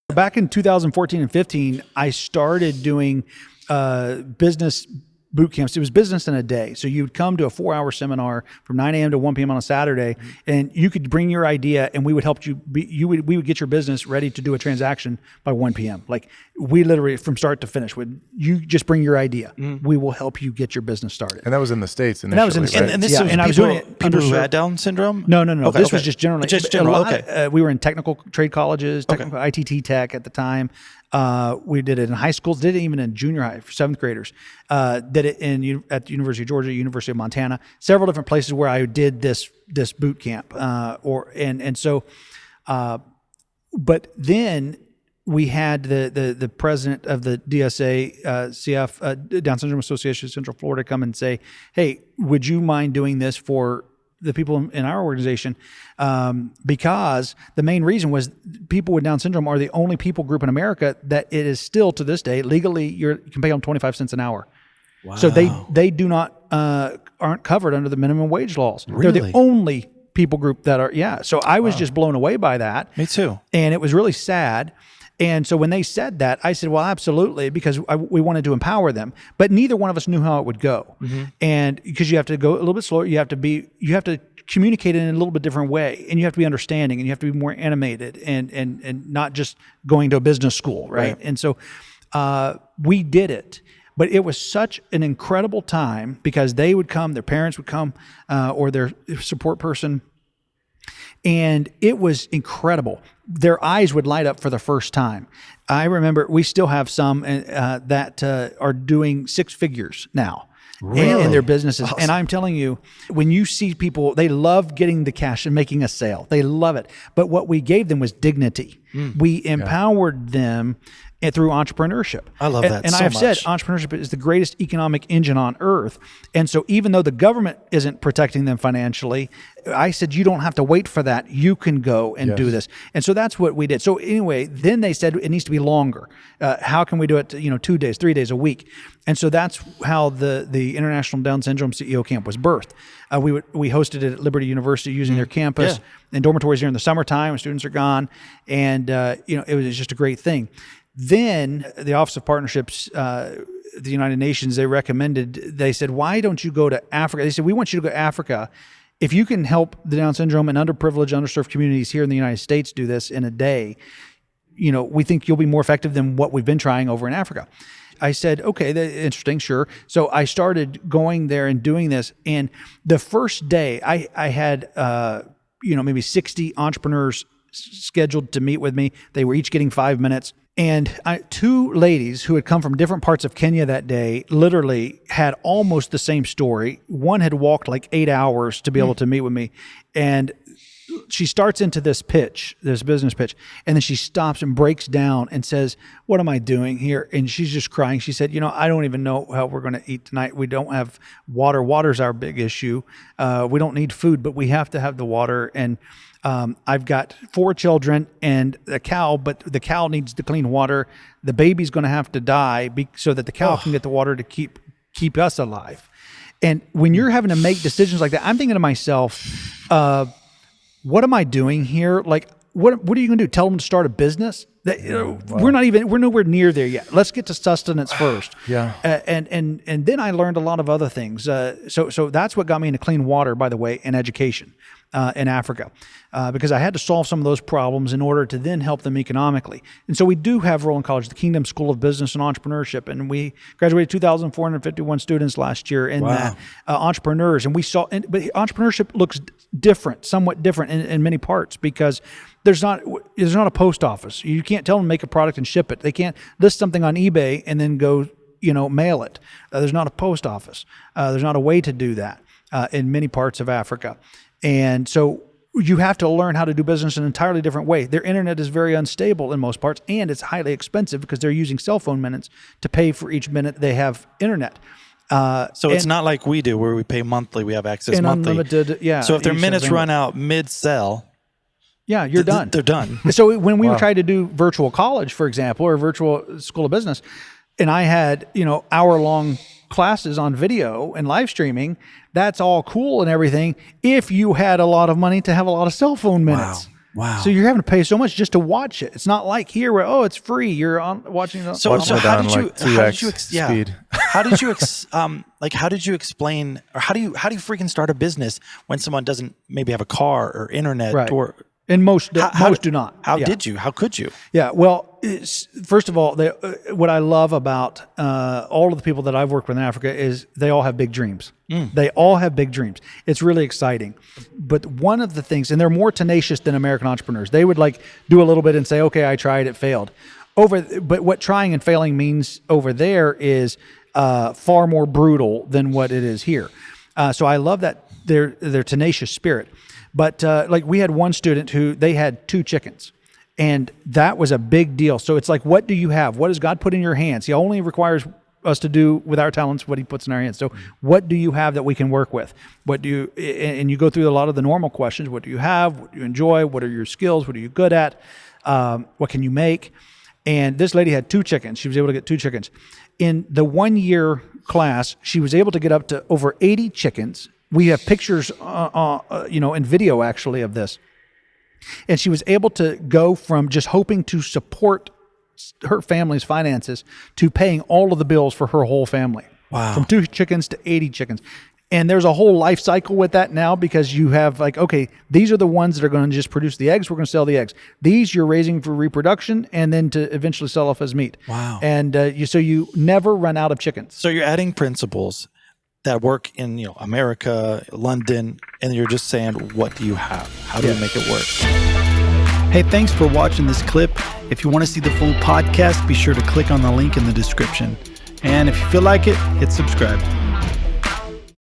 Back in 2014 and 15, I started doing business boot camps. It was business in a day. So you'd come to a 4-hour seminar from 9 a.m. to 1 p.m. on a Saturday, and you could bring your idea, and we would help you. We would get your business ready to do a transaction by 1 p.m. Like we literally, from start to finish, you just bring your idea. We will help you get your business started. And that was in the States initially. And that was in the States. And this was I was doing it people who had Down syndrome? No. Okay, This was just generally. Just general, okay. We were in technical trade colleges, technical ITT Tech at the time. We did it in high schools, did it even in junior high for 7th graders. Did it at the University of Georgia, University of Montana, several different places where I did this boot camp. But then we had the president of the DSA, CF, Down Syndrome Association of Central Florida, come and say, "Hey, would you mind doing this for the people in our organization?" Because the main reason was people with Down syndrome are the only people group in America that it is still to this day legally you can pay them 25 cents an hour. Wow. So they do not aren't covered under the minimum wage laws. Really? They're the only people group that are. Yeah. So I was just blown away by that. Me too. And it was really sad. And so when they said that, I said, well, absolutely, because we wanted to empower them. But neither one of us knew how it would go. And because you have to go a little bit slower, you have to communicate in a little bit different way, and you have to be understanding, and you have to be more animated, and not just going to a business school, right? And so we did it. But it was such an incredible time because they would come, their parents would come, or their support person, and it was incredible. Their eyes would light up for the first time. I remember we still have some that are doing 6 figures now. Really? In their businesses. Awesome. And I'm telling you, when you see people, they love getting the cash and making a sale. They love it. But what we gave them was dignity. We empowered them through entrepreneurship. I love that and so I have much. said entrepreneurship is the greatest economic engine on earth. And so even though the government isn't protecting them financially, I said, you don't have to wait for that. You can go and do this. And so that's what we did. So anyway, then they said it needs to be longer. How can we do it, 2 days, 3 days a week? And so that's how the International Down Syndrome CEO Camp was birthed. We hosted it at Liberty University using their campus and dormitories during the summertime when students are gone. And, it was just a great thing. Then the Office of Partnerships, the United Nations, they said, why don't you go to Africa? They said, we want you to go to Africa. If you can help the Down syndrome and underprivileged, underserved communities here in the United States do this in a day, we think you'll be more effective than what we've been trying over in Africa. I said, okay, interesting, sure. So I started going there and doing this. And the first day I had, maybe 60 entrepreneurs scheduled to meet with me. They were each getting 5 minutes. And 2 ladies who had come from different parts of Kenya that day literally had almost the same story. One had walked like 8 hours to be able to meet with me. And she starts into this business pitch, and then she stops and breaks down and says, what am I doing here? And she's just crying. She said, I don't even know how we're going to eat tonight. We don't have water. Water's our big issue. We don't need food, but we have to have the water. And I've got 4 children and a cow, but the cow needs the clean water. The baby's going to have to die so that the cow can get the water to keep us alive. And when you're having to make decisions like that, I'm thinking to myself, what am I doing here? Like, what are you going to do? Tell them to start a business? We're nowhere near there yet. Let's get to sustenance first. And then I learned a lot of other things. So that's what got me into clean water, by the way, and education in Africa, because I had to solve some of those problems in order to then help them economically. And so we do have Rollan College, the Kingdom School of Business and Entrepreneurship, and we graduated 2,451 students last year in that, entrepreneurs. And we saw, but entrepreneurship looks different, somewhat different in many parts, because there's not a post office. You can't tell them to make a product and ship it. They can't list something on eBay and then go, mail it. There's not a post office. There's not a way to do that in many parts of Africa. And so you have to learn how to do business in an entirely different way. Their internet is very unstable in most parts, and it's highly expensive because they're using cell phone minutes to pay for each minute they have internet. So it's not like we do where we pay monthly. We have access and monthly. Unlimited, So if their minutes run out mid-sell, you're done. They're done. So when we tried to do virtual college, for example, or virtual school of business, and I had, hour-long classes on video and live streaming, that's all cool and everything if you had a lot of money to have a lot of cell phone minutes. Wow. So you're having to pay so much just to watch it. It's not like here where, it's free. You're watching it. So how did you speed. how did you explain, or how do you freaking start a business when someone doesn't maybe have a car or internet Right. or And most do not. How did you? How could you? Yeah. Well, first of all, what I love about all of the people that I've worked with in Africa is they all have big dreams. They all have big dreams. It's really exciting. But one of the things, and they're more tenacious than American entrepreneurs. They would like do a little bit and say, okay, I tried, it failed. But what trying and failing means over there is far more brutal than what it is here. So I love that their tenacious spirit. But like we had one student who they had 2 chickens, and that was a big deal. So it's like, what do you have? What does God put in your hands? He only requires us to do with our talents what he puts in our hands. So what do you have that we can work with? And you go through a lot of the normal questions. What do you have? What do you enjoy? What are your skills? What are you good at? What can you make? And this lady had 2 chickens. She was able to get 2 chickens. In the 1-year class, she was able to get up to over 80 chickens. We have pictures, and video actually of this. And she was able to go from just hoping to support her family's finances to paying all of the bills for her whole family. Wow. From 2 chickens to 80 chickens. And there's a whole life cycle with that now, because you have like, okay, these are the ones that are going to just produce the eggs. We're going to sell the eggs. These you're raising for reproduction and then to eventually sell off as meat. Wow. And so you never run out of chickens. So you're adding principles that work in America, London, and you're just saying, what do you have? How do you make it work? Hey, thanks for watching this clip. If you want to see the full podcast, be sure to click on the link in the description. And if you feel like it, hit subscribe.